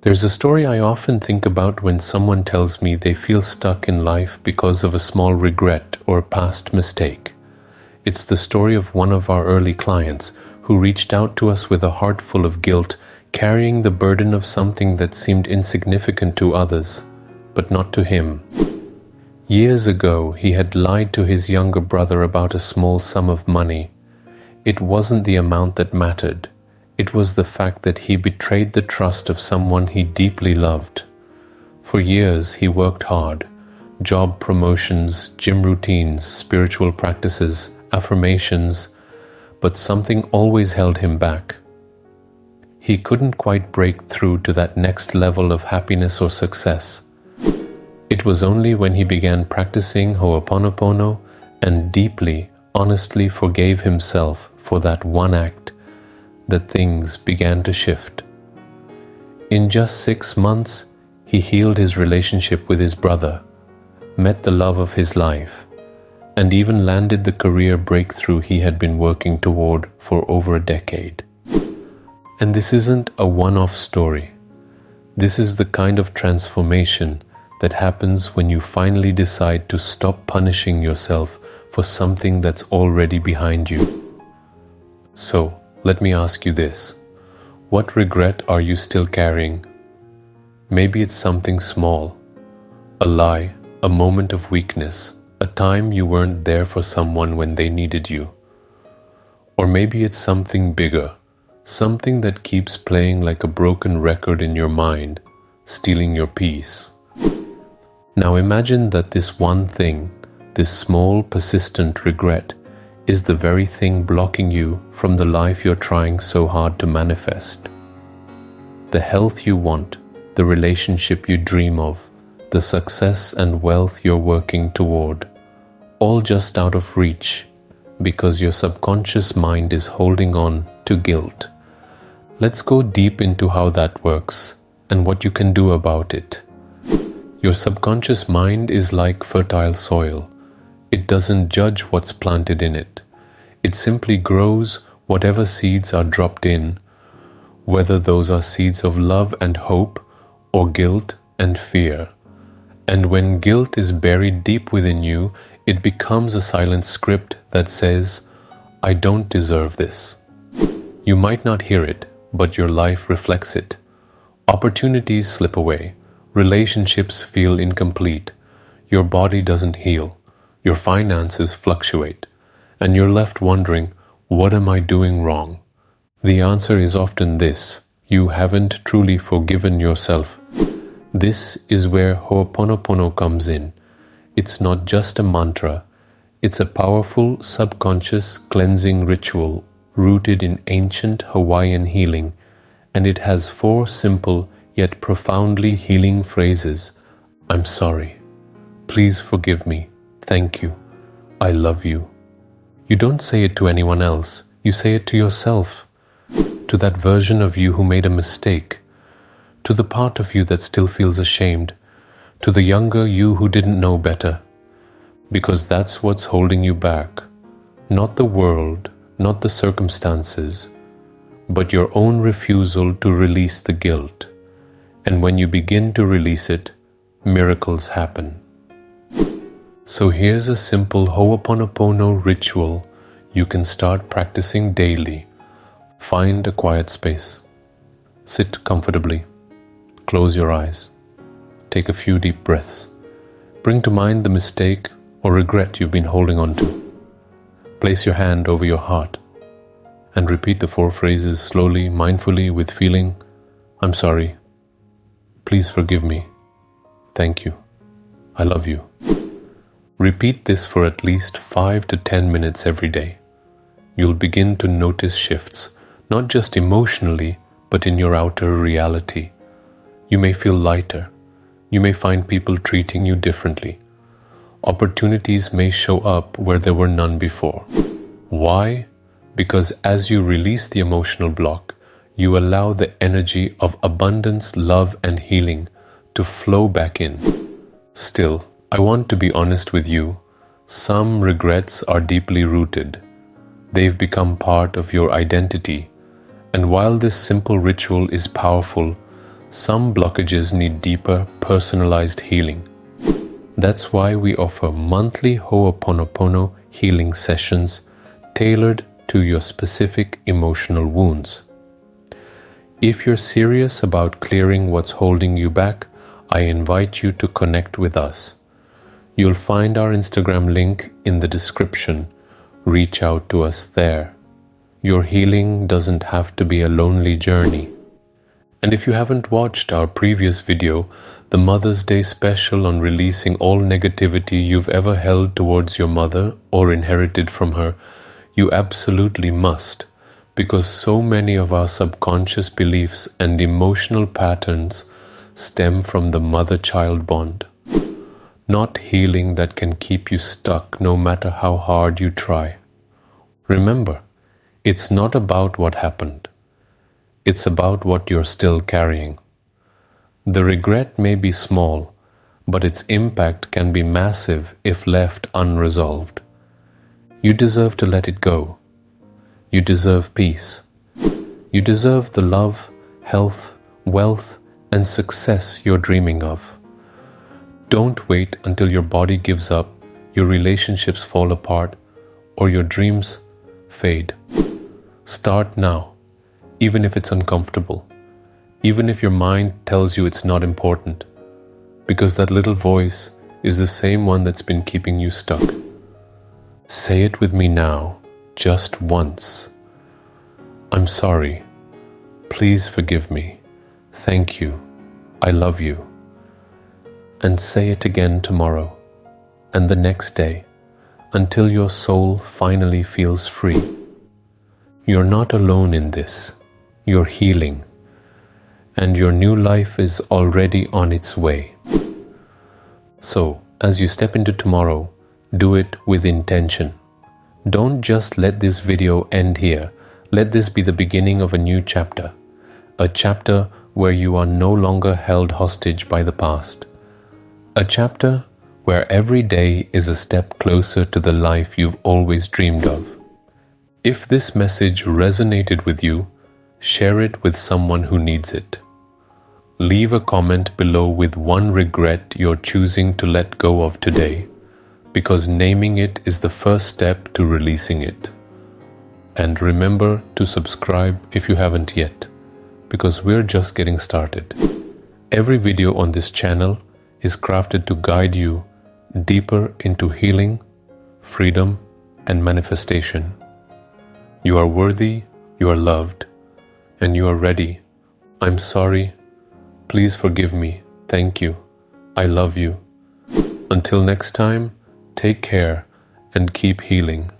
There's a story I often think about when someone tells me they feel stuck in life because of a small regret or past mistake. It's the story of one of our early clients who reached out to us with a heart full of guilt, carrying the burden of something that seemed insignificant to others, but not to him. Years ago, he had lied to his younger brother about a small sum of money. It wasn't the amount that mattered. It was the fact that he betrayed the trust of someone he deeply loved. For years, he worked hard. Job promotions, gym routines, spiritual practices, affirmations, but something always held him back. He couldn't quite break through to that next level of happiness or success. It was only when he began practicing Hooponopono and deeply, honestly forgave himself for that one act that things began to shift. In just 6 months, he healed his relationship with his brother, met the love of his life, and even landed the career breakthrough he had been working toward for over a decade. And this isn't a one-off story. This is the kind of transformation that happens when you finally decide to stop punishing yourself for something that's already behind you. So, let me ask you this. What regret are you still carrying? Maybe it's something small. A lie, a moment of weakness, a time you weren't there for someone when they needed you. Or maybe it's something bigger, something that keeps playing like a broken record in your mind, stealing your peace. Now imagine that this one thing, this small, persistent regret, is the very thing blocking you from the life you're trying so hard to manifest. The health you want, the relationship you dream of, the success and wealth you're working toward, all just out of reach because your subconscious mind is holding on to guilt. Let's go deep into how that works and what you can do about it. Your subconscious mind is like fertile soil. It doesn't judge what's planted in it. It simply grows whatever seeds are dropped in, whether those are seeds of love and hope or guilt and fear. And when guilt is buried deep within you, it becomes a silent script that says, "I don't deserve this." You might not hear it, but your life reflects it. Opportunities slip away. Relationships feel incomplete. Your body doesn't heal. Your finances fluctuate. And you're left wondering, what am I doing wrong? The answer is often this: you haven't truly forgiven yourself. This is where Hooponopono comes in. It's not just a mantra. It's a powerful subconscious cleansing ritual rooted in ancient Hawaiian healing, and it has 4 simple yet profoundly healing phrases. I'm sorry. Please forgive me. Thank you. I love you. You don't say it to anyone else. You say it to yourself, to that version of you who made a mistake, to the part of you that still feels ashamed, to the younger you who didn't know better. Because that's what's holding you back. Not the world, not the circumstances, but your own refusal to release the guilt. And when you begin to release it, miracles happen. So here's a simple Hooponopono ritual you can start practicing daily. Find a quiet space. Sit comfortably. Close your eyes. Take a few deep breaths. Bring to mind the mistake or regret you've been holding on to. Place your hand over your heart and repeat the 4 phrases slowly, mindfully, with feeling. I'm sorry. Please forgive me. Thank you. I love you. Repeat this for at least 5 to 10 minutes every day. You'll begin to notice shifts, not just emotionally, but in your outer reality. You may feel lighter. You may find people treating you differently. Opportunities may show up where there were none before. Why? Because as you release the emotional block, you allow the energy of abundance, love, and healing to flow back in. Still, I want to be honest with you. Some regrets are deeply rooted. They've become part of your identity. And while this simple ritual is powerful, Some blockages need deeper, personalized healing. That's why we offer monthly Hooponopono healing sessions tailored to your specific emotional wounds. If you're serious about clearing what's holding you back, I invite you to connect with us. You'll find our Instagram link in the description. Reach out to us there. Your healing doesn't have to be a lonely journey. And if you haven't watched our previous video, the Mother's Day special on releasing all negativity you've ever held towards your mother or inherited from her, you absolutely must, because so many of our subconscious beliefs and emotional patterns stem from the mother-child bond. Not healing that can keep you stuck no matter how hard you try. Remember, it's not about what happened. It's about what you're still carrying. The regret may be small, but its impact can be massive if left unresolved. You deserve to let it go. You deserve peace. You deserve the love, health, wealth, and success you're dreaming of. Don't wait until your body gives up, your relationships fall apart, or your dreams fade. Start now, even if it's uncomfortable, even if your mind tells you it's not important, because that little voice is the same one that's been keeping you stuck. Say it with me now, just once. I'm sorry. Please forgive me. Thank you. I love you. And say it again tomorrow and the next day until your soul finally feels free. You're not alone in this. You're healing, and your new life is already on its way. So, as you step into tomorrow, do it with intention. Don't just let this video end here. Let this be the beginning of a new chapter. A chapter where you are no longer held hostage by the past. A chapter where every day is a step closer to the life you've always dreamed of. If this message resonated with you, share it with someone who needs it. Leave a comment below with one regret you're choosing to let go of today, because naming it is the first step to releasing it. And remember to subscribe if you haven't yet, because we're just getting started. Every video on this channel is crafted to guide you deeper into healing, freedom, and manifestation. You are worthy, you are loved, and you are ready. I'm sorry. Please forgive me. Thank you. I love you. Until next time, take care and keep healing.